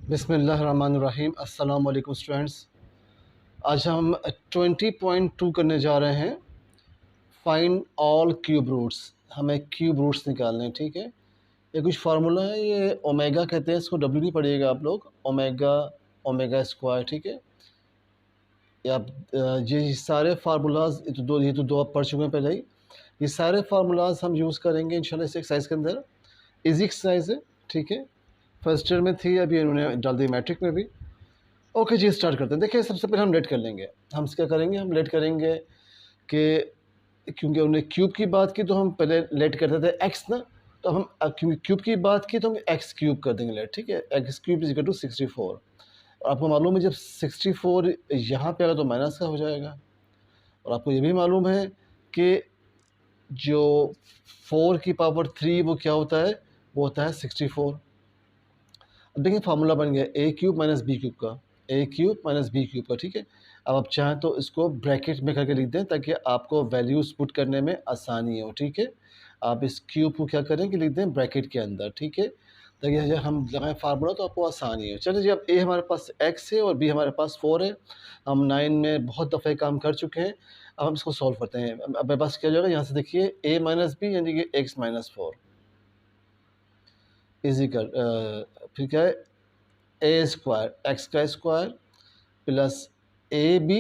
बिस्मिल्लाहिर्रहमानिर्रहीम। अस्सलाम वालेकुम स्टूडेंट्स। आज हम 20.2 करने जा रहे हैं। Find all cube roots. हमें क्यूब रूट्स निकालने हैं, ठीक है। ये कुछ फार्मूला है, ये ओमेगा कहते हैं इसको, डब्ल्यू नहीं पढ़िएगा आप लोग। ओमेगा, ओमेगा स्क्वायर, ठीक है। या ये सारे फार्मूलाज, ये तो दो आप पढ़ चुके हैं पहले ही। ये सारे फार्मूलाज हम यूज़ करेंगे इंशाल्लाह इस एक्सरसाइज के अंदर। इजी एक्सरसाइज है, ठीक है। फर्स्ट ईयर में थी, अभी इन्होंने डाल दी मैट्रिक में भी। ओके जी, स्टार्ट करते हैं। देखिए, सबसे पहले हम लेट कर लेंगे। हम क्या करेंगे, हम लेट करेंगे कि क्योंकि उन्होंने क्यूब की बात की तो हम पहले लेट करते थे एक्स ना, तो हम क्योंकि क्यूब की बात की तो हम एक्स क्यूब कर देंगे लेट, ठीक है। X cube is equal to 64। और आपको मालूम है जब 64 यहाँ पे आएगा तो माइनस का हो जाएगा। और आपको ये भी मालूम है कि जो 4 की पावर 3 वो क्या होता है, वो होता है 64। अब देखिए फार्मूला बन गया ए क्यूब माइनस बी क्यूब का, ए क्यूब माइनस बी क्यूब का, ठीक है। अब आप चाहें तो इसको ब्रैकेट में करके लिख दें ताकि आपको वैल्यूज़ पुट करने में आसानी हो, ठीक है। आप इस क्यूब को क्या करें कि लिख दें ब्रैकेट के अंदर, ठीक है, ताकि जब हम लगाएं फार्मूला तो आपको आसानी हो। चलिए जी, अब ए हमारे पास x है और b हमारे पास 4 है। हम 9 में बहुत दफ़े काम कर चुके हैं। अब हम इसको सॉल्व करते हैं। अब मेरे पास क्या हो जाएगा, यहाँ से देखिए a माइनस बी यानी कि x माइनस 4 इजिकल फिर क्या है, ए स्क्वायर एक्स का स्क्वायर प्लस ए बी,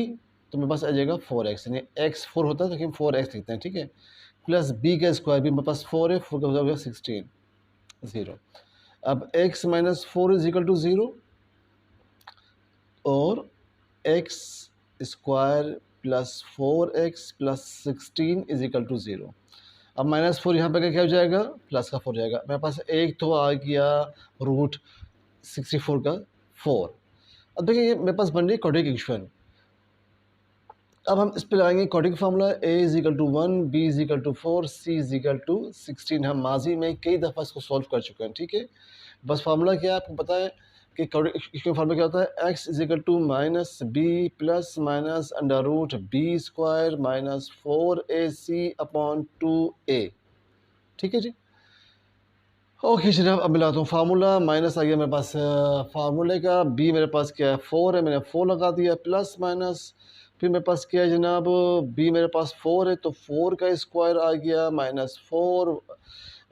तो मेरे पास आ जाएगा 4x, यानी x 4 होता है तो हम 4x लिखते हैं, ठीक है। प्लस b का स्क्वायर भी मेरे पास 4 है, 4 का हो जाएगा 16, 0। अब x minus 4 is equal to 0 और x square plus 4x plus 16 is equal to 0। अब माइनस 4 यहाँ पर क्या हो जाएगा, प्लस का 4 हो जाएगा। मेरे पास एक तो आ गया रूट 64 का 4। अब देखिए ये मेरे पास बन रही है क्वाड्रेटिक इक्वेशन। अब हम इस पर लगाएंगे quadratic formula, A is equal to 1, B is equal to 4, C is equal to 16। हम माजी में कई दफ़ा इसको सॉल्व कर चुके हैं, ठीक है। बस फार्मूला क्या है आपको पता है कि क्वाड्रेटिक इक्वेशन फार्मूला क्या होता है, x is equal to minus B plus minus under root B square minus 4ac upon 2a, ठीक है जी। ओके जनाब, अब मिलाता हूँ फार्मूला। माइनस आ गया मेरे पास फार्मूले का, बी मेरे पास क्या है 4 है, मैंने 4 लगा दिया, प्लस माइनस फिर मेरे पास क्या है जनाब, बी मेरे पास 4 है तो 4 का स्क्वायर आ गया माइनस 4,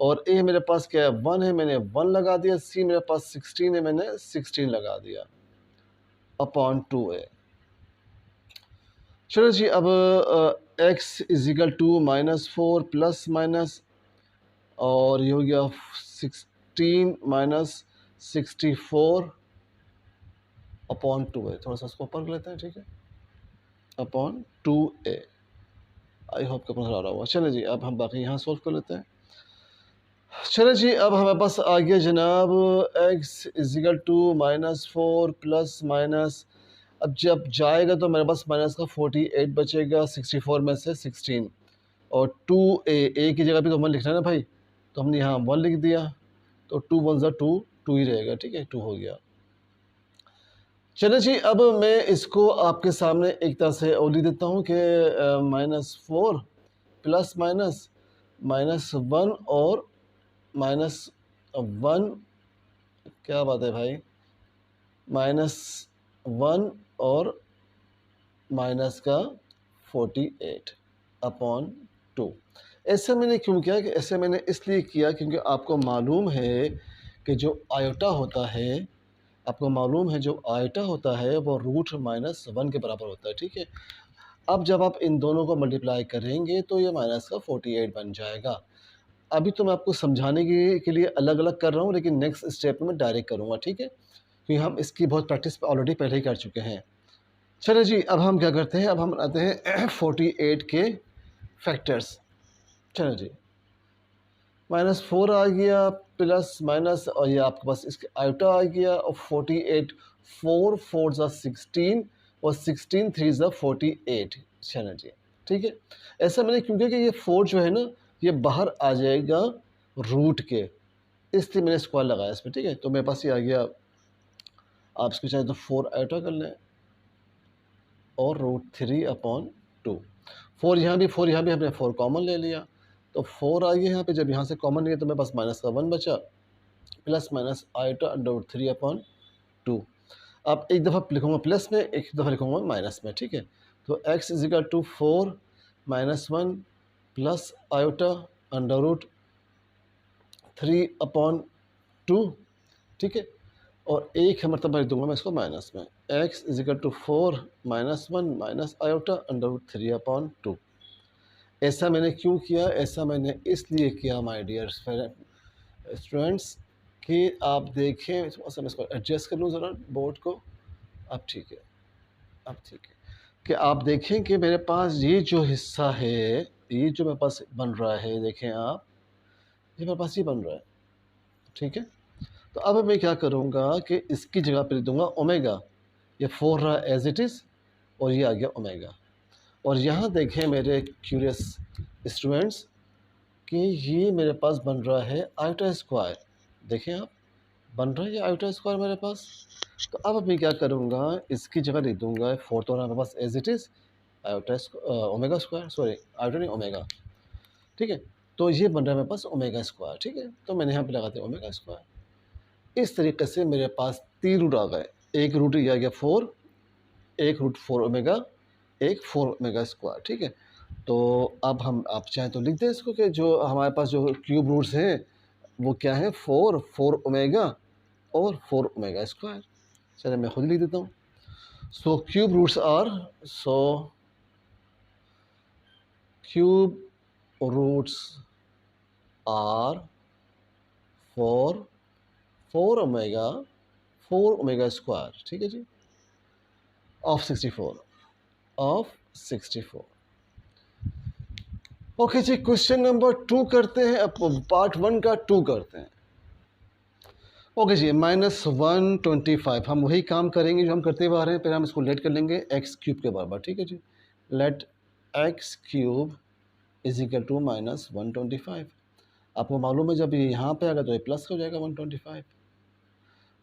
और ए मेरे पास क्या है 1 है, मैंने 1 लगा दिया, सी मेरे पास 16 है, मैंने 16 लगा दिया अपॉन 2a। चलो जी, अब X is equal to minus 4 plus minus, और ये हो गया 16 माइनस 64 अपॉन 2a। थोड़ा सा इसको ऊपर कर लेते हैं, ठीक है, अपॉन 2a। आई होप का पता आ रहा होगा। चले जी, अब हम बाकी यहाँ सॉल्व कर लेते हैं। चले जी, अब हमारे पास आ गया जनाब x is equal to minus 4 plus minus, अब जब जाएगा तो मेरे पास माइनस का 48 बचेगा 64 में से 16, और 2a की जगह पे तो 1 लिखना है ना भाई, तो हमने यहाँ 1 लिख दिया, तो 2 1 ज़ा 2, 2 ही रहेगा, ठीक है, 2 हो गया। चलो जी, अब मैं इसको आपके सामने एक तरह से और लिख देता हूँ कि माइनस 4 प्लस माइनस माइनस 1 और माइनस 1, क्या बात है भाई, माइनस 1 और माइनस का 48 अपॉन 2। ऐसा मैंने क्यों किया, कि ऐसे मैंने इसलिए किया क्योंकि आपको मालूम है कि जो आयोटा होता है, आपको मालूम है जो आयोटा होता है वो रूट माइनस 1 के बराबर होता है, ठीक है। अब जब आप इन दोनों को मल्टीप्लाई करेंगे तो ये माइनस का 48 बन जाएगा। अभी तो मैं आपको समझाने के लिए अलग अलग कर रहा हूँ, लेकिन नेक्स्ट स्टेप में डायरेक्ट करूँगा, ठीक है, क्योंकि हम इसकी बहुत प्रैक्टिस ऑलरेडी पहले ही कर चुके हैं। चलो जी, अब हम क्या करते हैं, अब हम बनाते हैं 48 के फैक्टर्स। चलो जी, माइनस 4 आ गया प्लस माइनस, और ये आपके पास इसके आयोटा आ गया, और 48 4 4 ज़ा 16 और 16 3 ज़ा 48। चलो जी, ठीक है। ऐसा मैंने क्योंकि कि ये 4 जो है ना ये बाहर आ जाएगा रूट के, इसलिए मैंने स्क्वायर लगाया इस पर, ठीक है। तो मेरे पास ये आ गया, आप इसको चाहे तो 4 आयोटा कर लें और रूट 3 अपॉन 2। 4 यहाँ भी, 4 यहाँ भी, हमने 4 कॉमन ले लिया, तो 4 आ गया यहाँ पे। जब यहाँ से कॉमन लिया तो मेरे पास माइनस का 1 बचा, plus minus iota under root 3 upon two. अब एक दफ़ा लिखूँगा प्लस में, एक दफ़ा लिखूँगा माइनस में, ठीक है। तो x is equal to 4 minus 1 plus iota under root 3/2, ठीक है। और एक है मतलब लिख दूंगा मैं इसको माइनस में, x is equal to 4 minus 1 minus iota under root 3/2। ऐसा मैंने क्यों किया? ऐसा मैंने इसलिए किया माय डियर स्टूडेंट्स कि आप देखें, थोड़ा सा मैं इसको एडजस्ट कर लूँ ज़रा बोर्ड को। अब ठीक है, अब ठीक है कि आप देखें कि मेरे पास ये जो हिस्सा है, ये जो मेरे पास बन रहा है, देखें आप, ये मेरे पास ये बन रहा है, ठीक है। तो अब मैं क्या करूँगा कि इसकी जगह पे लिख दूँगा ओमेगा। ये 4 रहा एज इट इज़ और ये आ गया ओमेगा। और यहाँ देखें मेरे क्यूरियस स्टूडेंट्स कि ये मेरे पास बन रहा है आयोटा स्क्वायर। देखें आप, बन रहा है ये आयोटा स्क्वायर मेरे पास। तो अब मैं क्या करूँगा, इसकी जगह लिख दूँगा 4 तो रहा मेरे पास as it is iota omega square, sorry iota नहीं ओमेगा, ठीक है। तो ये बन रहा है मेरे पास ओमेगा स्क्वायर, ठीक है। तो मैंने यहाँ पे लगाते हैं ओमेगा स्क्वायर। इस तरीके से मेरे पास 3 रूट आ गए। एक रूट ये आ गया 4, एक रूट 4 ओमेगा, एक 4 ओमेगा स्क्वायर, ठीक है। तो अब हम आप चाहें तो लिख दें इसको कि जो हमारे पास जो क्यूब रूट्स हैं वो क्या है, 4 ओमेगा और 4 ओमेगा स्क्वायर। चलिए मैं खुद लिख देता हूँ। So cube roots are, so cube roots are 4 omega square, ठीक है जी, ऑफ 64। ओके जी, क्वेश्चन नंबर 2 करते हैं। अब पार्ट 1 का 2 करते हैं। ओके जी, -125 हम वही काम करेंगे जो हम करते हुए आ रहे हैं। पहले हम इसको लेट कर लेंगे एक्स क्यूब के बराबर, ठीक है जी। Let x cube is equal to -125। आपको मालूम है जब ये यहाँ पे आएगा तो ये प्लस हो जाएगा 125।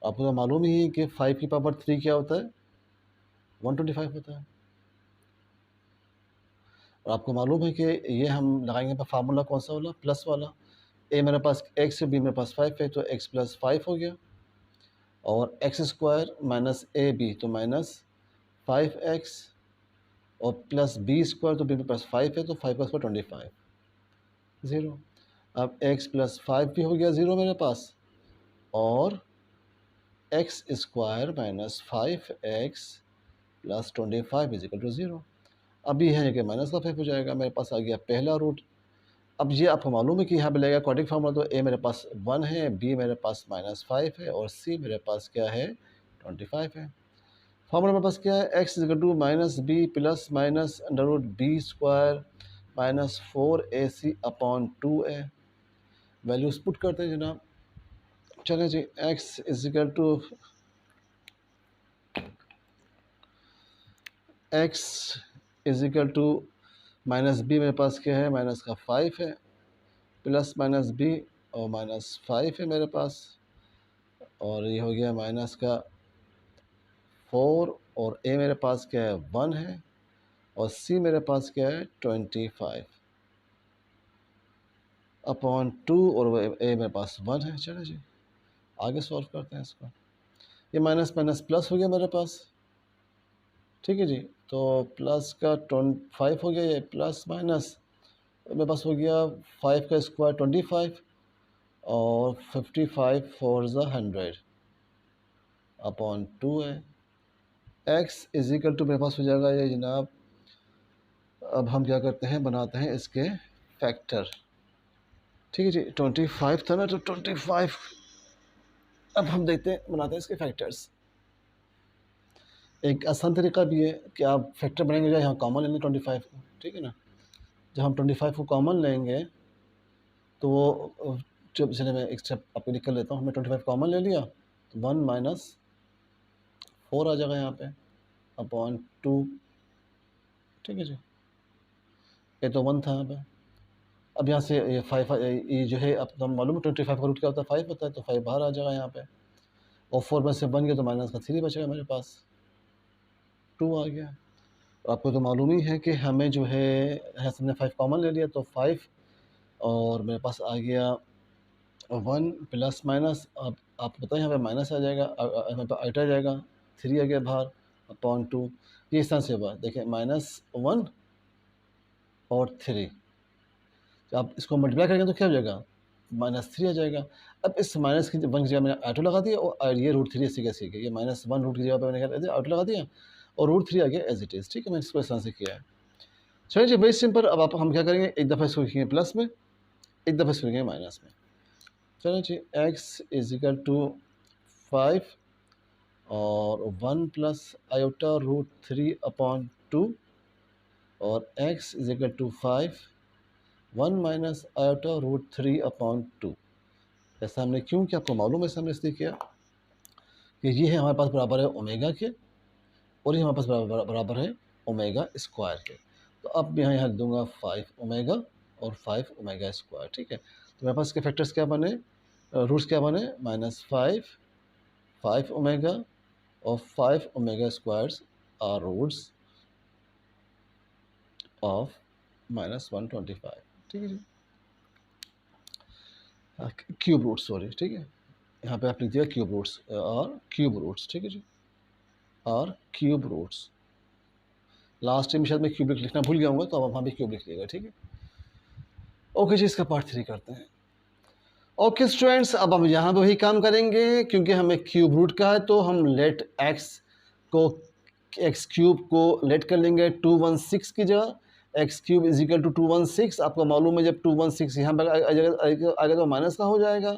आपको तो मालूम ही है कि 5 की पावर 3 क्या होता है, 125 होता है। और आपको मालूम है कि ये हम लगाएंगे फार्मूला कौन सा वाला, प्लस वाला। ए मेरे पास एक्स है, बी मेरे पास 5 है, तो एक्स प्लस 5 हो गया। और एक्स स्क्वायर माइनस ए बी तो -5x, और प्लस बी स्क्वायर तो बी मेरे पास 5 है, तो 5 का स्क्वायर 25, 0। अब एक्स प्लस 5 भी हो गया 0 मेरे पास, और X square minus 5x plus 25 is equal to 0। अब ये है कि माइनस का 5 हो जाएगा, मेरे पास आ गया पहला रूट। अब ये आपको मालूम है कि यहाँ पे लगेगा क्वाड्रेटिक फार्मूला, तो ए मेरे पास 1 है, बी मेरे पास -5 है, और सी मेरे पास क्या है, 25 है। फार्मूला मेरे पास क्या है, x is to minus B plus minus under root B square minus 4ac/2a। Values put करते हैं जनाब। चले जी, x is equal to x is equal to minus b मेरे पास क्या है, माइनस का 5 है, प्लस माइनस बी और -5 है मेरे पास, और ये हो गया माइनस का 4, और ए मेरे पास क्या है 1 है, और सी मेरे पास क्या है 25/2, और ए मेरे पास 1 है। चलो जी, आगे सॉल्व करते हैं इसको। ये माइनस माइनस प्लस हो गया मेरे पास, ठीक है जी। तो प्लस का 25 हो गया, ये प्लस माइनस मेरे पास हो गया 5 का स्क्वायर 25, और 55 4 100/2 है। एक्स इज इक्वल टू मेरे पास हो जाएगा ये जनाब, अब हम क्या करते हैं, बनाते हैं इसके फैक्टर, ठीक है जी। 25 था ना, तो 25, अब हम देखते हैं बनाते हैं इसके फैक्टर्स। एक आसान तरीका भी है कि आप फैक्टर बनाएंगे, जो यहाँ कॉमन लेंगे 25 को, ठीक है ना। जब हम 25 को कॉमन लेंगे तो वो, जब चलिए मैं एक स्टेप आपको लिख कर लेता हूँ। हमने 25 कॉमन ले लिया तो 1 - 4 आ जाएगा यहाँ पे /2, ठीक है जी। ये तो 1 था यहाँ पे। अब यहाँ से ये 5, ये जो है, अब तो हम मालूम है 25 का रूट क्या होता है, 5 होता है, तो 5 बाहर आ जाएगा यहाँ पे, और 4 में से बन गया तो माइनस का 3 बचेगा मेरे पास, 2 आ गया। आपको तो मालूम ही है कि हमें जो है, हमने 5 कॉमन ले लिया तो 5, और मेरे पास आ गया वन प्लस माइनस, अब आपको पता है यहाँ पे माइनस आ जाएगा, यहाँ पे आइटा आ जाएगा, 3 आ गया बाहर अपॉन 2। ये इस तरह से हुआ, देखिए -1 और 3, तो आप इसको मल्टीप्लाई करेंगे तो क्या हो जाएगा, -3 आ जाएगा। अब इस माइनस की 1 की जगह मैंने आइटो लगा दिया, और ये √3 ऐसे कैसे ये -1 रूट की जगह पे मैंने क्या दिया, आइटो लगा दिया, और √3 आ गया एज इट इज़। ठीक है, मैंने इसको इस तरह से किया है। चलिए जी, वेरी सिंपल। अब आप हम क्या करेंगे, एक दफ़ा इसको लिखेंगे प्लस में, एक दफ़ा इसको लिखेंगे माइनस में। चलो जी, x इज इक्वल टू 5 और 1 प्लस आयोटा √3 अपॉन 2, और x is equal to 5 1 minus iota √3 upon 2। ऐसा हमने क्यों किया, आपको मालूम है, ऐसा हमने इसलिए किया कि ये है हमारे पास बराबर है ओमेगा के, और ये हमारे पास बराबर है ओमेगा स्क्वायर के। तो अब यहाँ लिख दूंगा 5 ओमेगा और 5 ओमेगा स्क्वायर। ठीक है, तो मेरे पास इसके फैक्टर्स क्या बने, रूट्स क्या बने, -5 5 ओमेगा और 5 omega squares are roots of -125। ठीक है जी, क्यूब रूट्स, सॉरी। ठीक है, यहाँ पे आप लिख दिया क्यूब रूट्स और क्यूब रूट्स। ठीक है जी, और क्यूब रूट्स। लास्ट टाइम शायद मैं क्यूबिक लिखना भूल गया हूँ, तो अब वहाँ भी क्यूब लिख लिएगा। ठीक है, ओके जी, इसका पार्ट 3 करते हैं। ओके स्टूडेंट्स, अब हम यहाँ पे वही काम करेंगे, क्योंकि हमें क्यूब रूट का है, तो हम लेट एक्स को, एक्स क्यूब को लेट कर लेंगे 216 की जगह। X cube is equal to 216। आपको मालूम है जब 216 यहाँ पर आएगा तो माइनस का हो जाएगा।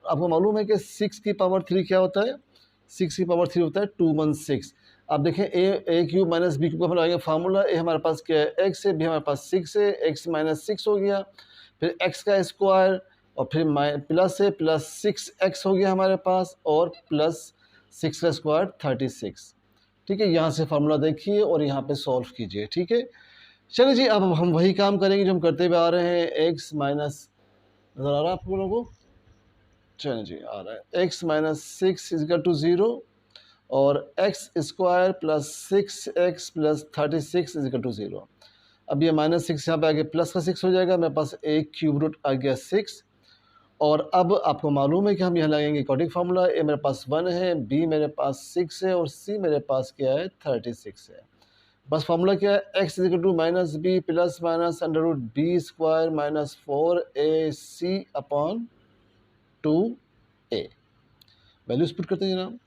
आपको मालूम है कि 6 की पावर 3 क्या होता है, 6 की पावर 3 होता है 216। आप देखें, ए क्यूब माइनस बी क्यूब का हम आएगा फार्मूला, ए हमारे पास क्या है, एक्स है, बी हमारे पास 6 है, एक्स माइनस 6 हो गया, फिर एक्स का स्क्वायर, और फिर प्लस है, प्लस 6x हो गया हमारे पास, और प्लस 6 का स्क्वायर 36। ठीक है, यहाँ से फार्मूला देखिए और यहाँ पे सॉल्व कीजिए। ठीक है, चलिए जी, अब हम वही काम करेंगे जो हम करते हुए आ रहे हैं। x माइनस, नज़र आ रहा है आप लोगों को, चलिए जी आ रहा है, x माइनस 6 इजकल टू 0, और X square plus 6x plus 36 is equal to 0। अब ये -6 यहाँ पे आगे प्लस का 6 हो जाएगा, मेरे पास a क्यूब रूट आ गया 6। और अब आपको मालूम है कि हम यहाँ लगेंगे कॉटिक फार्मूला, ए मेरे पास 1 है, बी मेरे पास 6 है, और सी मेरे पास क्या है, 36 है। बस फार्मूला क्या है, X equal to minus B plus minus under root B square minus 4ac upon 2a। Values put करते हैं जनाब।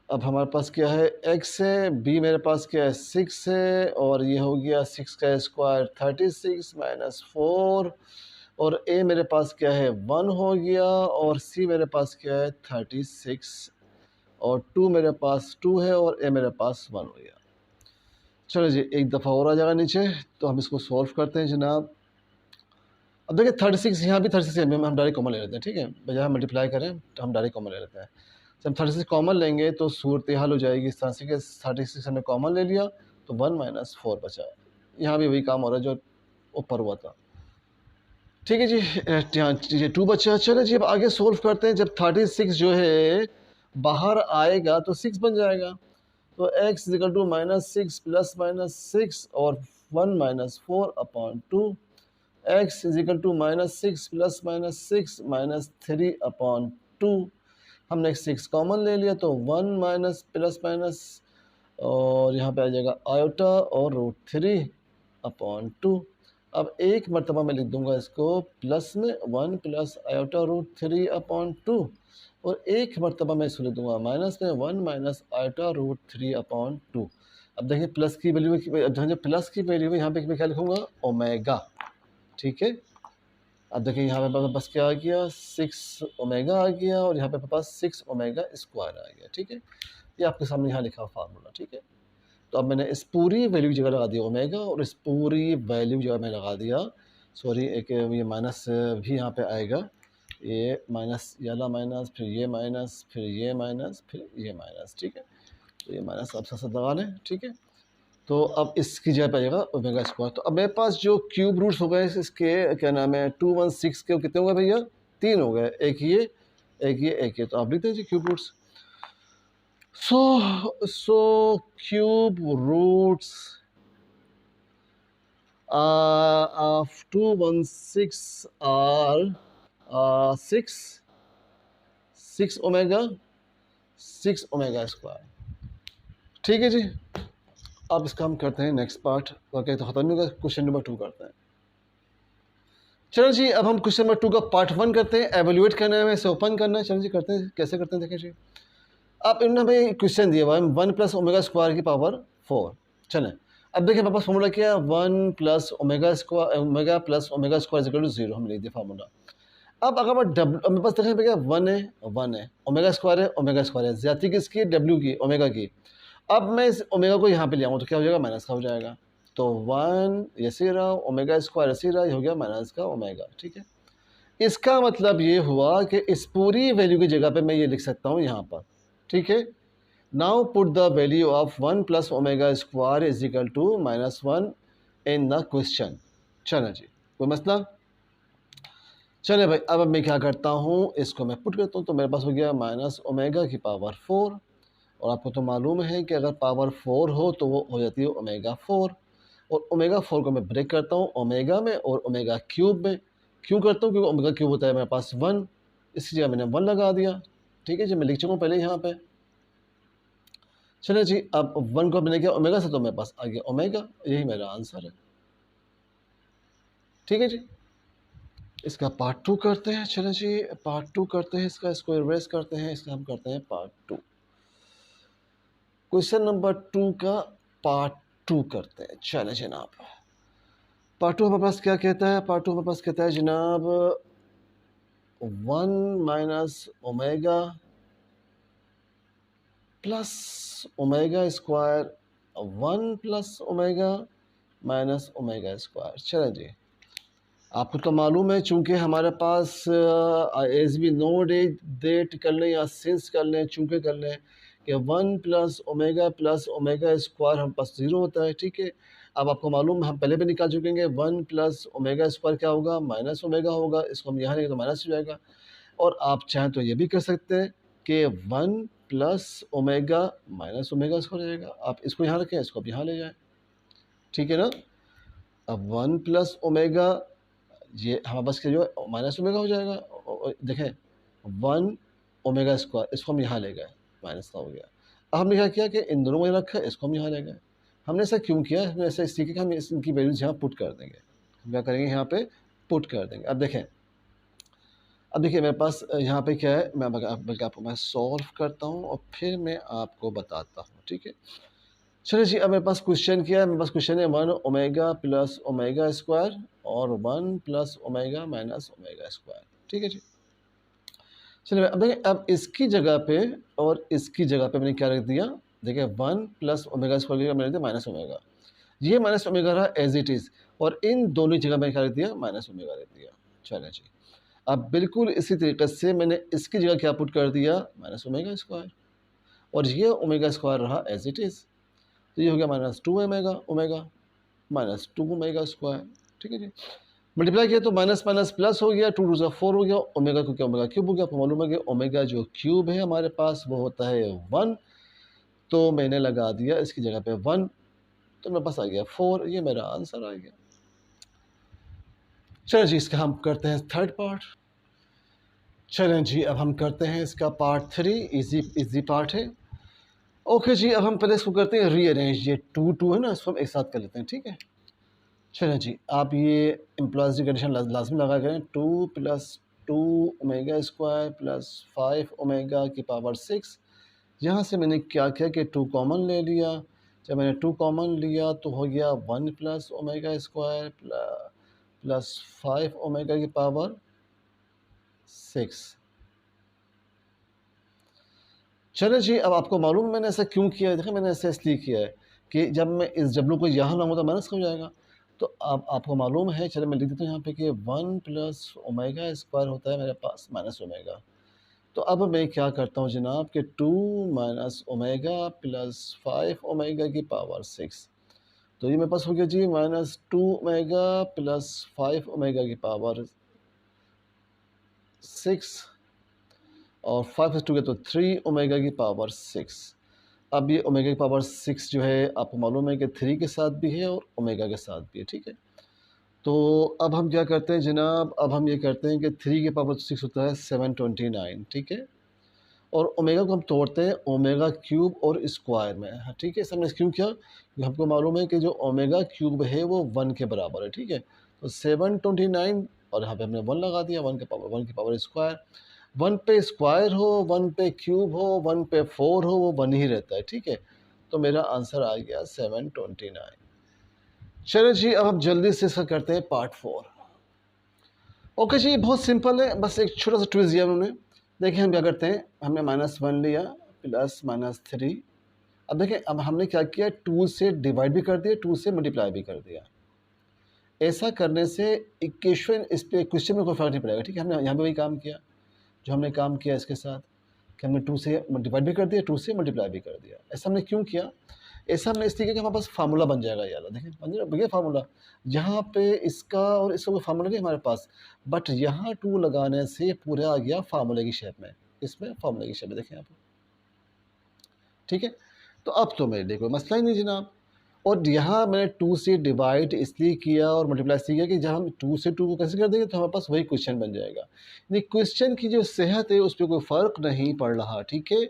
अब हमारे पास क्या है, x है, b मेरे पास क्या है 6 है, और ये हो गया 6 का स्क्वायर 36 माइनस 4, और a मेरे पास क्या है 1 हो गया, और c मेरे पास क्या है 36, और 2 मेरे पास 2 है, और a मेरे पास 1 हो गया। चलो जी, एक दफ़ा और आ जाएगा नीचे, तो हम इसको सॉल्व करते हैं जनाब। अब देखिए 36 यहाँ भी 36 है, हम डायरेक्ट कॉमन ले लेते हैं। ठीक है, बजाय मल्टीप्लाई करें तो हम डायरेक्ट कॉमन ले लेते हैं। जब हम 36 कॉमन लेंगे तो सूरत हाल हो जाएगी इस तरह से कि 36 हमने कॉमन ले लिया तो 1 माइनस 4 बचा। यहाँ भी वही काम हो रहा है जो ऊपर हुआ था। ठीक है जी, यहाँ ये 2 बचा। चलो जी, अब आगे सोल्व करते हैं। जब 36 जो है बाहर आएगा तो 6 बन जाएगा, तो x इक्वल टू -6 प्लस -6 और 1 minus 4 upon 2। x is equal to -6 plus -6 minus 3 upon 2। हमने 6 कॉमन ले लिया तो 1 माइनस प्लस माइनस, और यहाँ पे आ जाएगा आयोटा और √3 अपॉन 2। अब एक मरतबा मैं लिख दूंगा इसको प्लस में 1 प्लस आयोटा √3 अपॉन 2, और एक मरतबा मैं इसको लिख दूंगा माइनस में 1 माइनस आयोटा √3 अपॉन 2। अब देखिए प्लस की वैल्यू, जब प्लस की वैल्यू यहाँ पे मैं क्या लिखूंगा, ओमेगा। ठीक है, अब देखिए यहाँ पे बस क्या आ गया, 6 ओमेगा आ गया, और यहाँ पे पास 6 ओमेगा स्क्वायर आ गया। ठीक है, ये आपके सामने यहाँ लिखा फार्मूला। ठीक है, तो अब मैंने इस पूरी वैल्यू की जगह लगा दिया ओमेगा, और इस पूरी वैल्यू की जगह मैं लगा दिया, सॉरी एक ये माइनस भी यहाँ पे आएगा, ये माइनस, ये वाला माइनस, फिर ये माइनस, फिर ये माइनस, फिर ये माइनस। ठीक है, तो ये माइनस आप साथ लगा लें। ठीक है, तो अब इसकी जगह पे आ जाएगा ओमेगा स्क्वायर। तो अब मेरे पास जो क्यूब रूट्स हो गए इसके, क्या नाम है, 216 के कितने हो गए भैया, 3 हो गए, एक ये एक ये एक ये। तो आप लिखते हैं जी cube roots. So cube roots of 216 are six six omega square. ठीक है जी। अब इसका हम करते हैं नेक्स्ट पार्ट, ओके तो ख़त्म होगा, क्वेश्चन नंबर 2 करते हैं। चलो जी, अब हम क्वेश्चन नंबर 2 का पार्ट 1 करते हैं, एवेल्यूएट करना है, इसे ओपन करना है। चलो जी करते हैं, कैसे करते हैं देखें जी। अब इन्होंने हमें क्वेश्चन दिया हुआ है 1 प्लस ओमेगा स्क्वायर की पावर 4। चलें अब देखिए मेरे पास फॉर्मूला क्या है, 1 plus omega square, omega plus omega square equal to 0 हमने लिख दिया फार्मूला। अब अगर मैं मेरे पास देखें भैया 1 है, ओमेगा स्क्वायर है, ओमेगा स्क्वायर है, ज्यादती किसकी है, डब्ल्यू की, ओमेगा की। अब मैं इस ओमेगा को यहाँ पे ले आऊँ तो क्या हो जाएगा, माइनस का हो जाएगा। तो 1 ऐसे रहा, ओमेगा स्क्वायर ऐसे रहा, ये हो गया माइनस का ओमेगा। ठीक है, इसका मतलब ये हुआ कि इस पूरी वैल्यू की जगह पे मैं ये लिख सकता हूँ यहाँ पर। ठीक है, now put the value of 1 plus omega square is equal to -1 in the question. चलो जी, कोई मसला। चले भाई, अब मैं क्या करता हूँ, इसको मैं पुट करता हूँ, तो मेरे पास हो गया माइनस ओमेगा की पावर 4। और आपको तो मालूम है कि अगर पावर 4 हो तो वो हो जाती है ओमेगा 4। और ओमेगा 4 को मैं ब्रेक करता हूँ ओमेगा में और ओमेगा क्यूब में। क्यों करता हूँ, क्योंकि ओमेगा क्यूब होता है मेरे पास 1, इसी जगह मैंने 1 लगा दिया। ठीक है जी, मैं लिख चुका हूँ पहले यहाँ पे। चलिए जी, अब 1 को मैंने किया ओमेगा से, तो मेरे पास आ गया ओमेगा, यही मेरा आंसर है। ठीक है जी, इसका पार्ट 2 करते हैं। चलो जी पार्ट 2 करते हैं इसका, इसको इरेज करते हैं, इसका हम करते हैं पार्ट 2। क्वेश्चन नंबर 2 का पार्ट 2 करते हैं। चले जनाब, पार्ट 2 हमारे पास क्या कहता है, पार्ट 2 हमारे पास कहता है जनाब 1 minus omega plus omega square, 1 plus omega minus omega square. चलें जी, आपको तो मालूम है, चूंकि हमारे पास एज भी नो डेट कर लें या सिंस कर लें, चूंकि कर लें कि 1 प्लस ओमेगा स्क्वायर हम पास 0 होता है। ठीक है, अब आपको मालूम है, हम पहले भी निकाल चुकेंगे, 1 प्लस ओमेगा स्क्वायर क्या होगा, माइनस ओमेगा होगा। इसको हम यहाँ लेंगे तो माइनस हो जाएगा। और आप चाहें तो ये भी कर सकते हैं कि 1 plus omega minus omega square हो जाएगा। आप इसको यहाँ रखें, इसको आप यहाँ ले जाएं। ठीक है ना, अब 1 प्लस ओमेगा, ये हमारे पास के जो माइनस ओमेगा हो जाएगा। देखें 1 ओमेगा स्क्वायर, इसको हम यहाँ ले गए, माइनस का हो गया। अब हमने क्या किया कि इन दोनों को रखा, इसको हम यहाँ ले गए। हमने ऐसा क्यों किया, हमने ऐसा इसलिए कि हम इनकी वैल्यूज यहाँ पुट कर देंगे। हम क्या करेंगे, यहाँ पे पुट कर देंगे। अब देखें, अब देखिए मेरे पास यहाँ पे क्या है, मैं बल्कि आपको मैं सॉल्व करता हूँ और फिर मैं आपको बताता हूँ। ठीक है, चलिए जी, अब मेरे पास क्वेश्चन क्या है, मेरे पास क्वेश्चन है 1 ओमेगा प्लस ओमेगा स्क्वायर और 1 plus omega minus omega square. ठीक है जी, चलिए अब देखिए, अब इसकी जगह पे और इसकी जगह पे मैंने क्या रख दिया, देखिए 1 प्लस ओमेगा स्क्वायर मैंने दिया माइनस ओमेगा, ये माइनस ओमेगा रहा एज इट इज़, और इन दोनों जगह मैंने क्या रख दिया, माइनस ओमेगा रख दिया। चलिए जी, अब बिल्कुल इसी तरीके से मैंने इसकी जगह क्या पुट कर दिया, माइनस ओमेगा स्क्वायर, और ये ओमेगा स्क्वायर रहा एज इट इज़, तो ये हो गया minus 2 omega, omega minus 2 omega square. ठीक है जी, मल्टीप्लाई किया तो माइनस माइनस प्लस हो गया, 2 टू 4 हो गया, ओमेगा को क्या ओमेगा क्यूब हो गया। आपको मालूम है कि ओमेगा जो क्यूब है हमारे पास वो होता है 1, तो मैंने लगा दिया इसकी जगह पे 1, तो मेरे पास आ गया 4, ये मेरा आंसर आ गया। चलो जी, इसका हम करते हैं थर्ड पार्ट। चलें जी, अब हम करते हैं इसका पार्ट 3, इजी पार्ट है। ओके जी, अब हम पहले इसको करते हैं रीअरेंज, ये 2 2 है ना, इसको हम एक साथ कर लेते हैं। ठीक है, चलें जी, आप ये एम्प्लॉयज़ की कंडीशन लाजमी लगा करें, 2 plus 2 omega square plus 5 omega की पावर 6। यहाँ से मैंने क्या किया कि 2 कॉमन ले लिया। जब मैंने 2 कॉमन लिया तो हो गया 1 plus omega square plus 5 omega की पावर 6। चलो जी, अब आपको मालूम है मैंने ऐसा क्यों किया है। देखिए मैंने ऐसा इसलिए किया है कि जब मैं इस डब्लू को यहाँ लाऊंगा तो माइनस हो जाएगा। तो अब आपको मालूम है, चलो मैं लिख देता हूँ यहाँ पे कि 1 प्लस ओमेगा स्क्वायर होता है मेरे पास माइनस ओमेगा। तो अब मैं क्या करता हूँ जनाब कि 2 माइनस ओमेगा प्लस 5 ओमेगा की पावर 6, तो ये मेरे पास हो गया जी माइनस 2 ओमेगा प्लस 5 ओमेगा की पावर 6, और 5 से 2 गया तो 3 ओमेगा की पावर 6। अब ये ओमेगा की पावर 6 जो है आपको मालूम है कि 3 के साथ भी है और ओमेगा के साथ भी है। ठीक है, तो अब हम क्या करते हैं जनाब, अब हम ये करते हैं कि 3 की पावर 6 होता है 729, ठीक है। और ओमेगा को हम तोड़ते हैं ओमेगा क्यूब और स्क्वायर में, हाँ ठीक है। हमने क्यों किया, क्योंकि हमको मालूम है कि जो ओमेगा क्यूब है वो 1 के बराबर है, ठीक है। तो 729 और यहाँ पे हमने 1 लगा दिया, 1 की पावर स्क्वायर। 1 पे स्क्वायर हो, 1 पे क्यूब हो, 1 पे 4 हो, वो 1 ही रहता है, ठीक है। तो मेरा आंसर आ गया 729। चलो जी, अब हम जल्दी से इसका करते हैं पार्ट 4। ओके जी, बहुत सिंपल है, बस एक छोटा सा ट्विस्ट दिया उन्होंने। देखिए हम क्या करते हैं, हमने -1 लिया प्लस -3। अब देखिए, अब हमने क्या किया, 2 से डिवाइड भी कर दिया, 2 से मल्टीप्लाई भी कर दिया। ऐसा करने से इक्वेशन, इस पे क्वेश्चन में कोई फर्क नहीं पड़ेगा, ठीक है। हमने यहाँ पे वही काम किया जो हमने काम किया इसके साथ, कि हमने 2 से डिवाइड भी कर दिया, 2 से मल्टीप्लाई भी कर दिया। ऐसा हमने क्यों किया, ऐसा हमने इसलिए किया कि हमारे पास फार्मूला बन जाएगा यार। देखिए बन जाएगा भैया फार्मूला, जहाँ पे इसका और इसका कोई फार्मूला नहीं हमारे पास, बट यहाँ 2 लगाने से पूरा आ गया फार्मूले की शेप में, इसमें फार्मूले की शेप में देखें यहाँ पे, ठीक है। तो अब तो मेरे लिए कोई मसला ही नहीं जनाब। और यहाँ मैंने 2 से डिवाइड इसलिए किया और मल्टीप्लाई इसलिए किया कि जब हम 2 से 2 को कैसे कर देंगे तो हमारे पास वही क्वेश्चन बन जाएगा। यानी क्वेश्चन की जो सेहत है उस पर कोई फ़र्क नहीं पड़ रहा, ठीक है।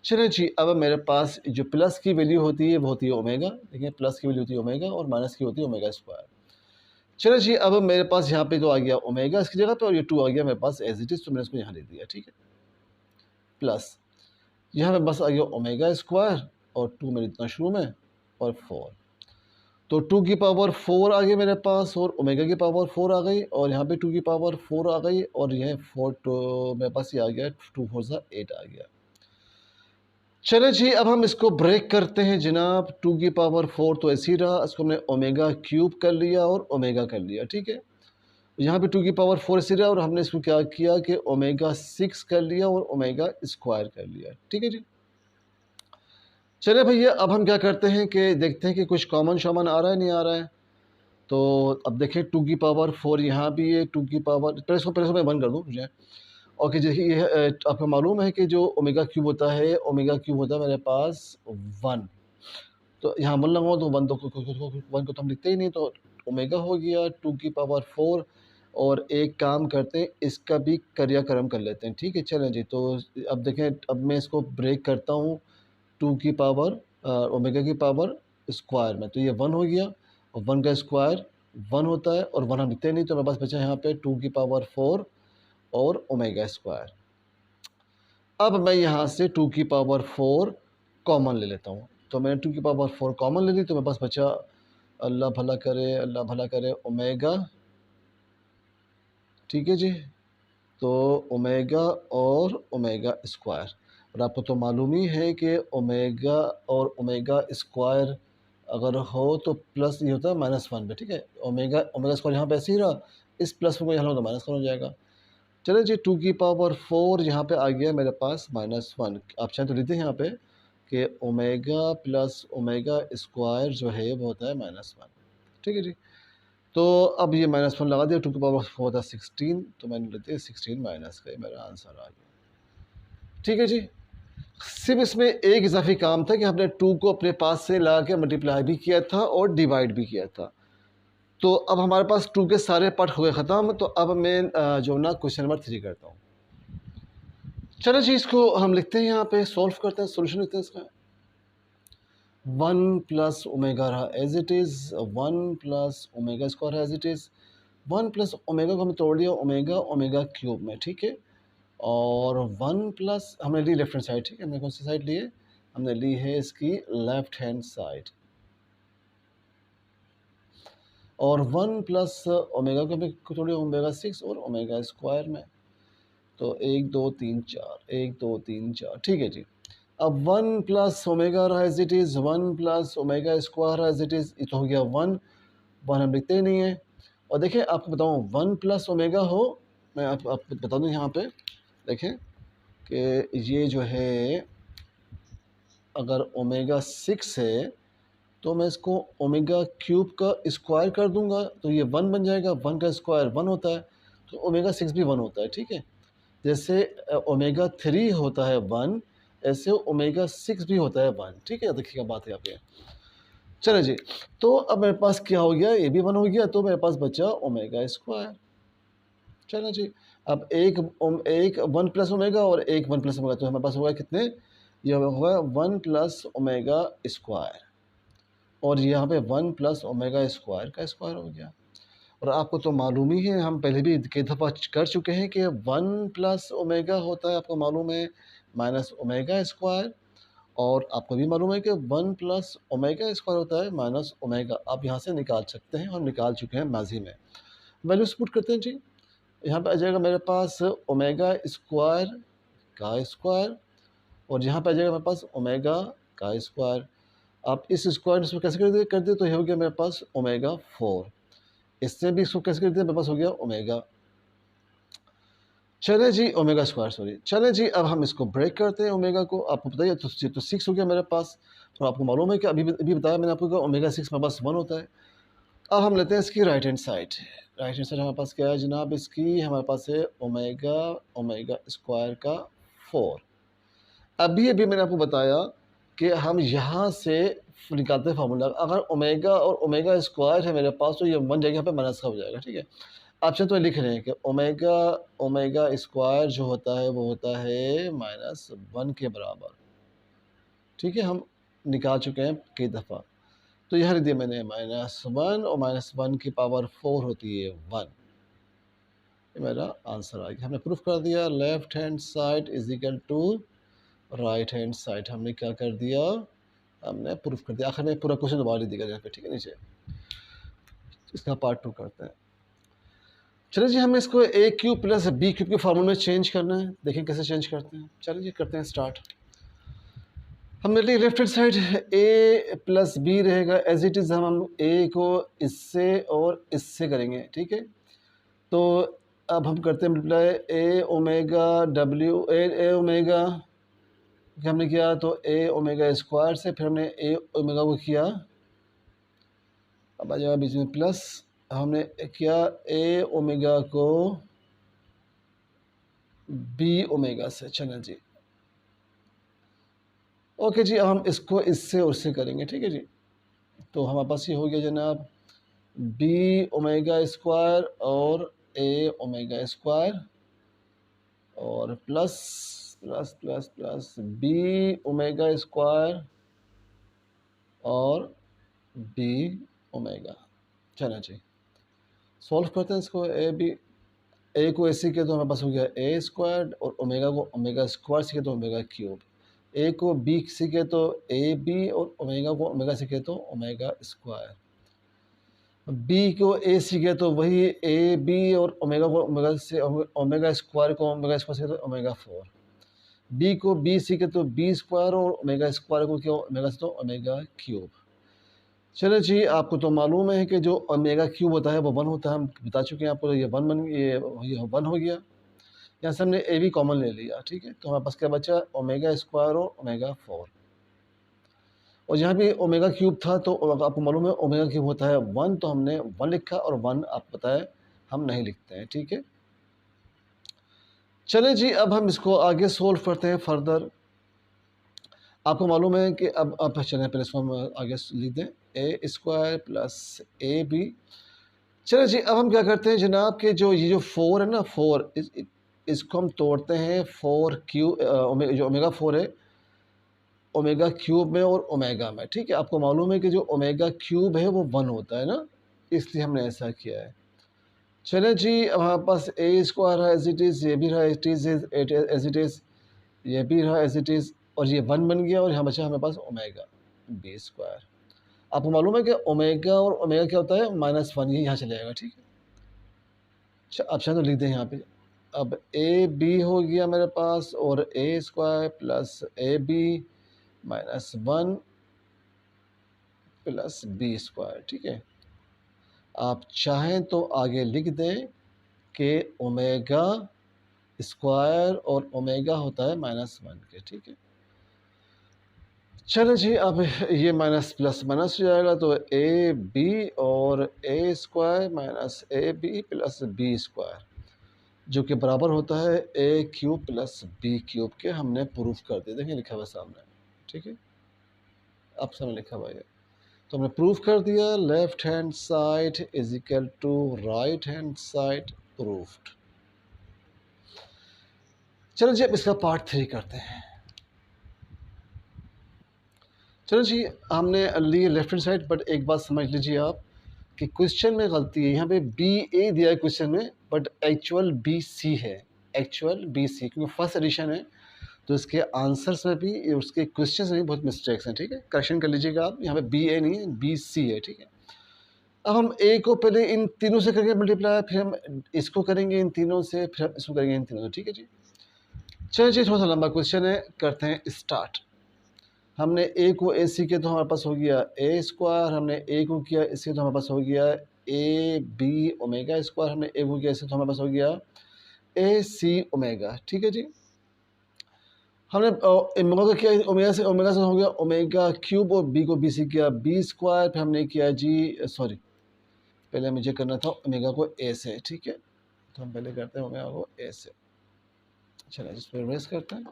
चलिए जी, अब मेरे पास जो प्लस की वैल्यू होती है वो होती है ओमेगा, देखिए प्लस की वैल्यू होती है ओमेगा और माइनस की होती है ओमेगा स्क्वायर। चलो जी, अब मेरे पास यहाँ पे तो आ गया ओमेगा इसकी जगह पे, और ये 2 आ गया मेरे पास एज इट इज़, तो मैंने इसको यहाँ लिख दिया, ठीक है। प्लस यहाँ पे बस आ गया ओमेगा स्क्वायर और 2 मेरे इतना शुरू में और 4, तो 2 की पावर 4 आ गई मेरे पास और ओमेगा की पावर 4 आ गई, और यहाँ पे 2 की पावर 4 आ गई, और यह 4 तो मेरे पास ये आ गया 2 4 सा 8 आ गया। चले जी, अब हम इसको ब्रेक करते हैं जनाब। 2 की पावर 4 तो ऐसे ही रहा, इसको हमने ओमेगा क्यूब कर लिया और ओमेगा कर लिया, ठीक है। यहाँ पे 2 की पावर 4 ऐसे रहा और हमने इसको क्या किया कि ओमेगा 6 कर लिया और ओमेगा स्क्वायर कर लिया, ठीक है जी। चले भैया, अब हम क्या करते हैं कि देखते हैं कि कुछ कॉमन शॉमन आ रहा है नहीं आ रहा है। तो अब देखें 2 की पावर 4 यहाँ भी है, 2 की पावर पहले इसको मैं 1 कर दूँ मुझे। ओके जी, ये आपको मालूम है कि जो ओमेगा क्यूब होता है, ओमेगा क्यूब होता है मेरे पास 1, तो यहाँ 1 लगाओ तो 1 तो 1 को तो हम लिखते ही नहीं, तो ओमेगा हो गया 2 की पावर 4। और एक काम करते हैं, इसका भी क्रियाक्रम कर लेते हैं, ठीक है। चलें जी, तो अब देखें, अब मैं इसको ब्रेक करता हूँ 2 की पावर ओमेगा की पावर स्क्वायर में, तो ये 1 हो गया, और 1 का स्क्वायर 1 होता है, और 1 हम लिखते नहीं, तो मेरे पास बचा यहाँ पे 2 की पावर 4 और ओमेगा स्क्वायर। अब मैं यहाँ से 2 की पावर 4 कॉमन ले लेता हूँ, तो मैंने 2 की पावर 4 कॉमन ले ली, तो मेरे पास बचा, अल्लाह भला करे अल्लाह भला करे, ओमेगा, ठीक है जी। तो ओमेगा और ओमेगा स्क्वायर, और आपको तो मालूम ही है कि ओमेगा और ओमेगा स्क्वायर अगर हो तो प्लस ये होता है -1 पे, ठीक है। ओमेगा ओमेगा स्क्वायर यहाँ पे ऐसे ही रहा, इस प्लस में कोई हल हो तो -1 हो जाएगा। चलिए जी, 2 की पावर 4 यहाँ पे आ गया मेरे पास -1। आप चाहें तो लिखते हैं यहाँ पे कि ओमेगा प्लस ओमेगा स्क्वायर जो है वो होता है -1, ठीक है जी। तो अब ये -1 लगा दिया, 2 की पावर 4 था 16, तो मैंने लिख दिया 16 माइनस का, मेरा आंसर आ गया, ठीक है जी। सिर्फ इसमें एक इजाफी काम था कि हमने 2 को अपने पास से ला के मल्टीप्लाई भी किया था और डिवाइड भी किया था। तो अब हमारे पास 2 के सारे पार्ट हो गए ख़त्म, तो अब मैं जो ना क्वेश्चन नंबर 3 करता हूँ। चलो जी, इसको हम लिखते हैं यहाँ पे, सॉल्व करते हैं, सोल्यूशन लिखते हैं इसका। 1 प्लस ओमेगा रहा as it is, 1 plus omega square as it is, 1 plus omega को हमने तोड़ दिया ओमेगा ओमेगा क्यूब में, ठीक है। और 1 प्लस हमने ली लेफ्ट हैंड साइड, ठीक है। हमने कौन सी साइड ली है, हमने ली है इसकी लेफ्ट हैंड साइड। और 1 प्लस ओमेगा को हमें तोड़िए ओमेगा 6 और ओमेगा स्क्वायर में, तो 1 2 3 4, 1 2 3 4, ठीक है जी। अब 1 प्लस ओमेगा रहा as it is, 1 plus omega square as it is, ये तो हो गया 1 हम लिखते ही नहीं है। और देखिए आपको बताऊँ, 1 प्लस ओमेगा हो, मैं आपको बता दूँ यहाँ पे, देखें कि ये जो है अगर ओमेगा 6 है तो मैं इसको ओमेगा क्यूब का स्क्वायर कर दूंगा, तो ये 1 बन जाएगा, 1 का स्क्वायर 1 होता है, तो ओमेगा 6 भी 1 होता है, ठीक है। जैसे ओमेगा 3 होता है 1, ऐसे ओमेगा 6 भी होता है 1, ठीक है। देखिएगा बात है यहाँ पे, चलो जी, तो अब मेरे पास क्या हो गया, ये भी 1 हो गया, तो मेरे पास बचा ओमेगा स्क्वायर। चलो जी, अब एक 1 प्लस ओमेगा और एक 1 प्लस ओमेगा, तो हमारे पास होगा कितने, ये होगा 1 प्लस ओमेगा स्क्वायर, और यहाँ पे 1 प्लस ओमेगा स्क्वायर का स्क्वायर हो गया। और आपको तो मालूम ही है, हम पहले भी कई दफ़ा कर चुके हैं कि 1 प्लस ओमेगा होता है, आपको मालूम है, माइनस ओमेगा स्क्वायर। और आपको भी मालूम है कि 1 प्लस ओमेगा स्क्वायर होता है माइनस ओमेगा। आप यहाँ से निकाल सकते हैं, हम निकाल चुके हैं माजी में। वैल्यूज पुट करते हैं जी, यहाँ पे आ जाएगा मेरे पास ओमेगा स्क्वायर का स्क्वायर, और यहाँ पे आ जाएगा मेरे पास ओमेगा का स्क्वायर। आप इस स्क्वायर इसमें कैसे कर दे तो ये हो गया मेरे पास ओमेगा 4। इससे भी इसको कैसे कर दिया, मेरे पास हो गया ओमेगा। चले जी, ओमेगा स्क्वायर सॉरी। चले जी, अब हम इसको ब्रेक करते हैं ओमेगा को। आपको बताइए तो 6 हो गया मेरे पास, और आपको मालूम है कि अभी बताया मैंने आपको कि ओमेगा 6 मेरे पास 1 होता है। अब हम लेते हैं इसकी right hand side. Right hand side हमारे पास क्या है जनाब, इसकी हमारे पास है ओमेगा ओमेगा स्क्वायर का 4। अभी अभी मैंने आपको बताया कि हम यहाँ से निकालते हैं फार्मूला, अगर ओमेगा और ओमेगा स्क्वायर है मेरे पास, तो ये 1 जगह पे माइनस का हो जाएगा, ठीक है। ऑप्शन तो लिख रहे हैं कि ओमेगा ओमेगा स्क्वायर जो होता है वो होता है -1 के बराबर, ठीक है। हम निकाल चुके हैं कई दफ़ा, तो यहाँ लिख दिया मैंने -1, और -1 की पावर 4 होती है 1। ये मेरा आंसर आ गया, हमने प्रूफ कर दिया। Left hand side is equal to right hand side, हमने क्या कर दिया, हमने प्रूफ कर दिया। आखिर में पूरा क्वेश्चन दोबारा लिख दिया यहाँ पे, ठीक है। नीचे इसका पार्ट 2 करते हैं। चलिए जी, हमें इसको ए क्यूब प्लस बी क्यूब के फार्मूले में चेंज करना है, देखें कैसे चेंज करते हैं। चलिए जी, करते हैं स्टार्ट। हमने लिए लेफ्ट हैंड साइड ए प्लस बी रहेगा एज इट इज़, हम ए को इससे और इससे करेंगे, ठीक है। तो अब हम करते हैं multiply A omega W A omega, हमने किया तो ए ओमेगा स्क्वायर से, फिर हमने ए ओमेगा को किया, अब आ जाएगा बीच में प्लस, हमने किया ए ओमेगा को बी ओमेगा से। चलें जी, ओके जी, अब हम इसको इससे और इससे करेंगे, ठीक है जी। तो हमारे पास ये हो गया जनाब बी ओमेगा स्क्वायर और ए ओमेगा स्क्वायर, और plus plus plus plus B omega square और बी ओमेगा। चलें जी, सॉल्व करते हैं इसको। ए को ऐसे किया तो हमारे पास हो गया ए स्क्वायर, और ओमेगा को ओमेगा स्क्वायर से किया तो ओमेगा क्यूब। ए को बी से किया तो ए बी, और ओमेगा को ओमेगा से किया तो ओमेगा स्क्वायर। बी को ए से किया तो वही ए बी, और ओमेगा को ओमेगा से ओमेगा स्क्वायर को ओमेगा स्क्वायर से किया तो ओमेगा 4। बी को बी से किया तो बी स्क्वायर, और ओमेगा स्क्वायर को किया ओमेगा से तो ओमेगा क्यूब। चलो जी, आपको तो मालूम है कि जो ओमेगा क्यूब होता है वो 1 होता है, हम बता चुके हैं आपको। ये 1 हो गया, यहाँ से हमने ए भी कॉमन ले लिया, ठीक है। तो हमारे पास क्या बचा, ओमेगा स्क्वायर और ओमेगा 4, और यहाँ भी ओमेगा क्यूब था, तो आपको मालूम है ओमेगा क्यूब होता है 1, तो हमने 1 लिखा, और 1 आप बताए हम नहीं लिखते हैं, ठीक है। चलें जी, अब हम इसको आगे सोल्व करते हैं फर्दर। आपको मालूम है कि अब चलें पहले इसको हम आगे लिख दें, ए स्क्वायर प्लस ए बी। चलो जी, अब हम क्या करते हैं जनाब कि जो ये जो 4 है ना, 4 इसको हम तोड़ते हैं 4 क्यूब, जो ओमेगा 4 है ओमेगा क्यूब में और ओमेगा में, ठीक है। आपको मालूम है कि जो ओमेगा क्यूब है वो 1 होता है ना, इसलिए हमने ऐसा किया है। चले जी, अब हमारे पास ए स्क्वायर है एज इट इज़, ये भी रहा एज इट इज़, ये भी रहा एज इट इज़, और ये 1 बन गया, और यहाँ बचा हमारे पास ओमेगा बी स्क्वायर। आपको मालूम है कि ओमेगा और ओमेगा क्या होता है, -1, ये यहाँ चले जाएगा, ठीक है। अब शायद तो लिख दें यहाँ पे, अब ए बी हो गया मेरे पास, और a square plus a b -1 plus B square, ठीक है। आप चाहें तो आगे लिख दें कि ओमेगा स्क्वायर और ओमेगा होता है -1 के, ठीक है। चलो जी, अब ये माइनस प्लस माइनस हो जाएगा, तो ए बी और a square minus A b plus B square, जो कि बराबर होता है a cube plus b cube के। हमने प्रूफ कर दिया, देखिए लिखा हुआ सामने, ठीक है। अब सामने लिखा हुआ है। तो हमने प्रूफ कर दिया left hand side is equal to right hand side, proofed. चलो जी अब इसका पार्ट 3 करते हैं। चलो जी हमने ली लेफ्ट हैंड साइड, बट एक बात समझ लीजिए आप कि क्वेश्चन में गलती है। यहाँ पे बी ए दिया है क्वेश्चन में, बट एक्चुअल बी सी है, एक्चुअल बी सी, क्योंकि फर्स्ट एडिशन है तो इसके आंसर्स में भी उसके क्वेश्चंस में भी बहुत मिस्टेक्स हैं। ठीक है, करेक्शन कर लीजिएगा आप, यहाँ पे बी ए नहीं है बी सी है। ठीक है, अब हम ए को पहले इन तीनों से करेंगे मल्टीप्लाई, फिर हम इसको करेंगे इन तीनों से, फिर हम इसको करेंगे इन तीनों से। ठीक है जी, चलिए जी थोड़ा सा लंबा क्वेश्चन है, करते हैं स्टार्ट। हमने ए को ए सी किया तो हमारे पास हो गया ए स्क्वायर, हमने ए को किया इससे तो हमारे पास हो गया ए बी ओमेगा स्क्वायर, हमने ए को किया इससे तो हमारे पास हो गया ए सी ओमेगा। ठीक है जी, हमने ओमेगा को किया ओमेगा से हो गया ओमेगा क्यूब, और बी को बी सी किया बी स्क्वायर, फिर हमने किया जी सॉरी पहले मुझे करना था ओमेगा को ए से। ठीक है, तो हम पहले करते हैं ओमेगा को ए से। चलिए इस पर रेस करते हैं।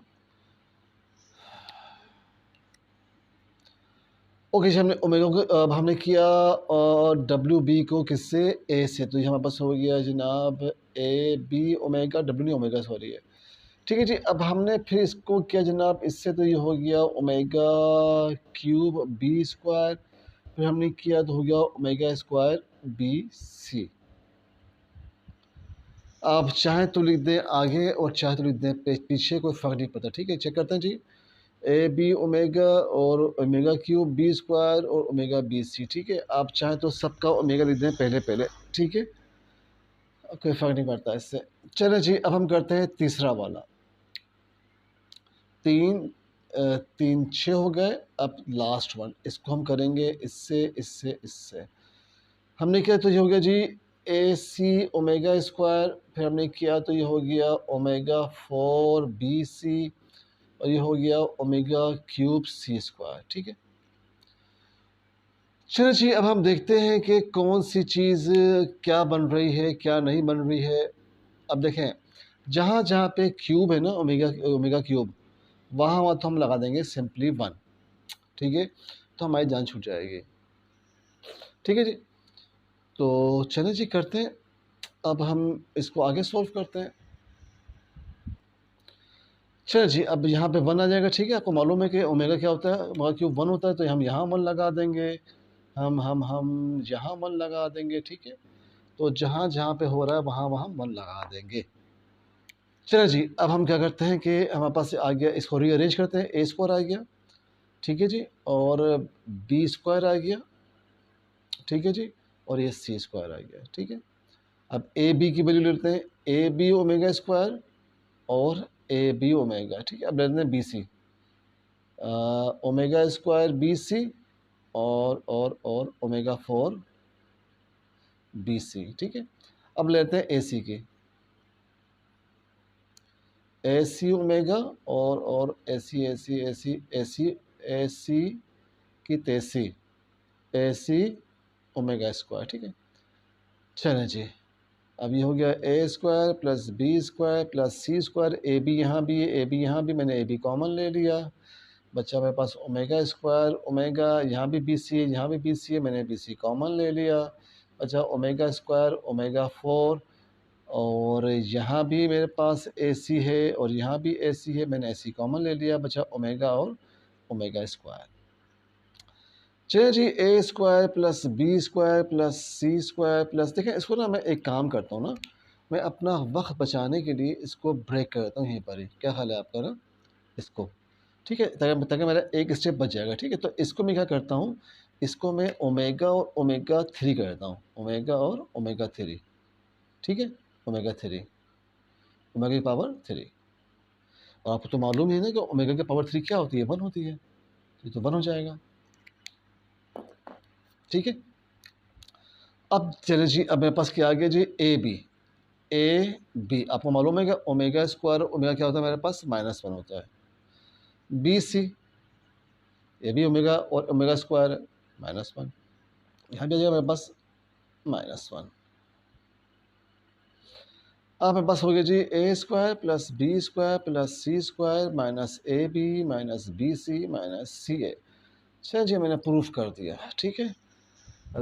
ओके जी, हमने ओमेगा को अब हमने किया और डब्ल्यू बी को किससे ए से, तो ये हमारे पास हो गया जनाब ए बी ओमेगा, डब्ल्यू नहीं ओमेगा सॉरी है। ठीक है जी, अब हमने फिर इसको किया जनाब इससे, तो ये हो गया ओमेगा क्यूब बी स्क्वायर, फिर हमने किया तो हो गया ओमेगा स्क्वायर बी सी। आप चाहें तो लिख दें आगे और चाहे तो लिख दें पीछे, कोई फ़र्क नहीं पड़ता। ठीक है, चेक करते हैं जी, ए बी ओमेगा और ओमेगा क्यूब बी स्क्वायर और ओमेगा बी सी। ठीक है, आप चाहें तो सबका ओमेगा लिख दें पहले पहले। ठीक है, कोई फ़र्क नहीं पड़ता इससे। चलें जी अब हम करते हैं तीसरा वाला। तीन तीन छः हो गए, अब लास्ट वन इसको हम करेंगे इससे इससे इससे। हमने किया तो ये हो गया जी ए सी ओमेगा स्क्वायर, फिर हमने किया तो ये हो गया ओमेगा 4 बी सी, और ये हो गया ओमेगा क्यूब सी स्क्वायर। ठीक है, चलो जी अब हम देखते हैं कि कौन सी चीज़ क्या बन रही है क्या नहीं बन रही है। अब देखें जहाँ जहाँ पे क्यूब है ना ओमेगा ओमेगा क्यूब, वहाँ वहाँ तो हम लगा देंगे सिंपली 1। ठीक है, तो हमारी जान छूट जाएगी। ठीक है जी, तो चलें जी करते हैं, अब हम इसको आगे सॉल्व करते हैं। चलिए जी अब यहाँ पे 1 आ जाएगा। ठीक है, आपको मालूम है कि ओमेगा क्या होता है, ओमेगा क्यूब 1 होता है, तो हम यहाँ 1 लगा देंगे, हम यहाँ 1 लगा देंगे। ठीक है, तो जहाँ जहाँ पे हो रहा है वहाँ वहाँ 1 लगा देंगे। चलिए जी अब हम क्या करते हैं कि हमारे पास आ गया, इसको रीअरेंज करते हैं। ए स्क्वायर आ गया, ठीक है जी, और बी स्क्वायर आ गया, ठीक है जी, और ये सी स्क्वायर आ गया। ठीक है, अब ए बी की वैल्यू लेते हैं, ए बी ओमेगा स्क्वायर और ए बी ओमेगा। ठीक है, अब लेते हैं B C, omega square B C और ओमेगा 4 बी सी। ठीक है, अब लेते हैं ए सी की, ए सी ओमेगा और ए सी ए सी ए सी ए सी ए सी की तेसी, ए सी ओमेगा स्क्वायर। ठीक है, चलें जी अब ये हो गया a square plus B square plus c square, a b यहाँ भी है ए बी यहाँ भी, मैंने ए बी कॉमन ले लिया, बच्चा मेरे पास ओमेगा स्क्वायर ओमेगा, यहाँ भी बी सी है यहाँ भी बी सी है, मैंने बी सी कॉमन ले लिया, बच्चा ओमेगा स्क्वायर ओमेगा 4, और यहाँ भी मेरे पास ए सी है और यहाँ भी ए सी है, मैंने ए सी कॉमन ले लिया, बच्चा ओमेगा और ओमेगा स्क्वायर। चलिए जी a square plus B square plus c square plus, देखें इसको ना मैं एक काम करता हूँ ना, मैं अपना वक्त बचाने के लिए इसको ब्रेक करता हूँ यहीं पर ही, क्या ख्याल है आपका ना इसको। ठीक है, ताकि ताकि मेरा एक स्टेप बच जाएगा। ठीक है, तो इसको मैं क्या करता हूँ, इसको मैं ओमेगा और ओमेगा 3 करता हूँ, ओमेगा और ओमेगा 3। ठीक है, ओमेगा 3, ओमेगा की पावर 3, और आपको तो मालूम ही है ना कि ओमेगा की पावर 3 क्या होती है, 1 होती है, तो 1 हो जाएगा। ठीक है, अब चलिए जी अब मेरे पास क्या आ गया जी ए बी, आपको मालूम है कि ओमेगा स्क्वायर ओमेगा क्या होता है मेरे पास -1 होता है, बी सी ये भी ओमेगा और ओमेगा स्क्वायर है -1, यहाँ भी आ जाएगा मेरे पास -1। अब मेरे पास हो गया जी a square plus B square plus c square minus A b minus b c minus c a. चलिए जी मैंने प्रूफ कर दिया, ठीक है।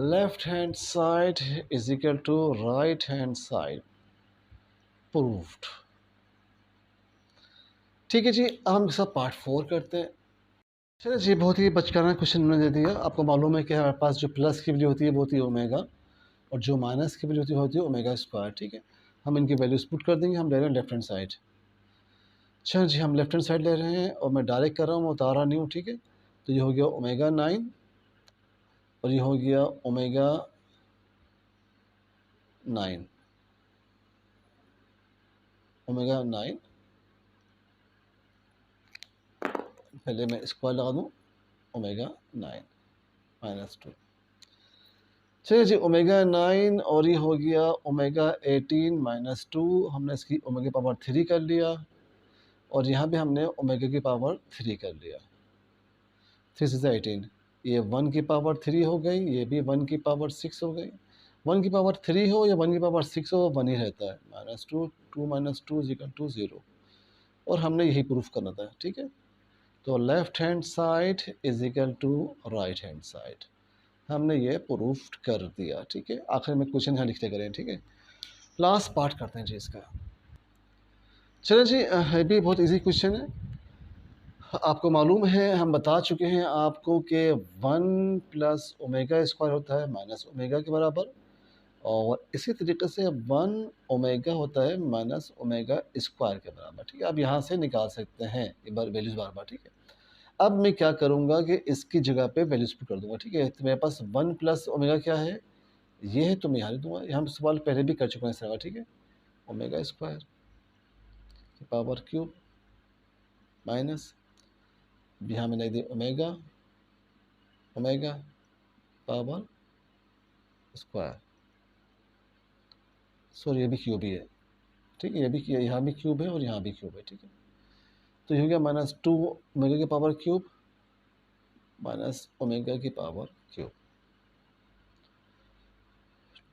Left hand side is equal to right hand side, proofed. ठीक है जी, अब हम इसका पार्ट 4 करते हैं। चलिए जी, बहुत ही बचकाना क्वेश्चन उन्होंने दे दिया। आपको मालूम है कि हमारे पास जो प्लस की वैल्यू होती है वो होती है ओमेगा, और जो माइनस की वैल्यू होती है ओमेगा स्क्वायर, ठीक है। हम इनकी वैल्यूज पुट कर देंगे। हम ले रहे हैं लेफ्ट हैंड साइड। चलिए जी, हम लेफ्ट हैंड साइड ले रहे हैं और मैं डायरेक्ट कर रहा हूँ, मैं उतार रहा नहीं हूँ, ठीक है। तो ये हो गया ओमेगा 9 और ये हो गया ओमेगा 9, ओमेगा 9। पहले मैं स्क्वायर लगा दूँ, ओमेगा 9 -2। चलिए जी, ओमेगा 9 और ये हो गया ओमेगा 18 -2। हमने इसकी ओमेगा पावर 3 कर लिया और यहाँ पे हमने ओमेगा की पावर 3 कर लिया। 3 से 18, ये 1 की पावर 3 हो गई, ये भी 1 की पावर 6 हो गई। 1 की पावर 3 हो या 1 की पावर 6 हो, 1 ही रहता है। -2, 2 - 2 = 0। और हमने यही प्रूफ करना था, ठीक है। तो left hand side is equal to right hand side, हमने ये प्रूफ कर दिया, ठीक है। आखिर में क्वेश्चन यहाँ लिखते करें, ठीक है। लास्ट पार्ट करते हैं जी इसका। चलिए जी, ये भी बहुत इजी क्वेश्चन है। आपको मालूम है, हम बता चुके हैं आपको कि 1 प्लस ओमेगा स्क्वायर होता है माइनस ओमेगा के बराबर, और इसी तरीके से 1 ओमेगा होता है माइनस ओमेगा स्क्वायर के बराबर, ठीक है। आप यहाँ से निकाल सकते हैं एक बार वैल्यूज बार बार, ठीक है। अब मैं क्या करूँगा कि इसकी जगह पे वैल्यूज पुट कर दूंगा, ठीक है। तो मेरे पास 1 प्लस ओमेगा क्या है, ये है, तो मैं यहाँ लिख दूंगा। हम सवाल पहले भी कर चुके हैं इस तरह, ठीक है। ओमेगा स्क्वायर की पावर क्यूब माइनस, यहाँ मैंने दी omega, omega power square, sorry ये भी क्यूब ही है, ठीक है। ये भी यहाँ भी क्यूब है और यहाँ भी क्यूब है, ठीक है। तो ये हो गया -2 ओमेगा की पावर क्यूब माइनस ओमेगा की पावर क्यूब,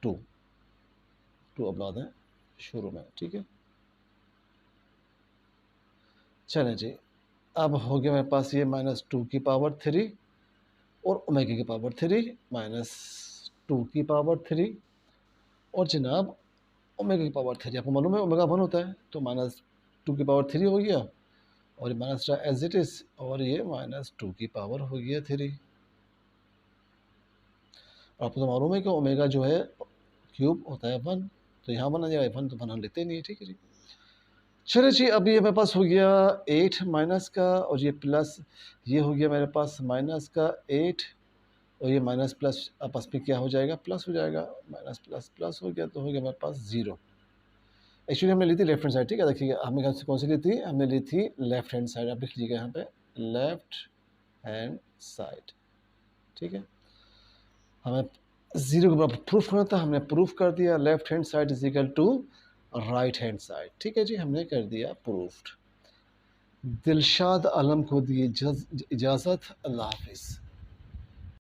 2 अब ला दें शुरू में, ठीक है। चलें जी, अब हो गया मेरे पास ये -2 की पावर 3 और ओमेगा की पावर 3 -2 की पावर 3 और जनाब ओमेगा की पावर 3। आपको मालूम है ओमेगा 1 होता है, तो -2 की पावर 3 हो गया और माइनस एज इट इज, और ये -2 की पावर हो गया 3। आपको तो मालूम है कि ओमेगा जो है क्यूब होता है 1, तो यहाँ 1 आ जाएगा, 1 तो 1 हम लेते नहीं है, ठीक है जी। चलिए जी, अब ये मेरे पास हो गया 8 माइनस का, और ये प्लस, ये हो गया मेरे पास माइनस का 8 और ये माइनस प्लस आपस में क्या हो जाएगा, प्लस हो जाएगा। माइनस प्लस प्लस हो गया तो हो गया मेरे पास 0। एक्चुअली हमने ली थी लेफ्ट हैंड साइड, ठीक है। देखिए हमने कौन सी ली थी, हमने ली थी लेफ्ट हैंड साइड। आप लिख लीजिएगा यहाँ पे लेफ्ट हैंड साइड, ठीक है। हमें 0 के बराबर प्रूफ करना था, हमने प्रूफ कर दिया। Left hand side is equal to right hand side, ठीक है जी, हमने कर दिया प्रूफ्ड। दिलशाद आलम को दी इजाज़त। अल्लाह हाफिज़।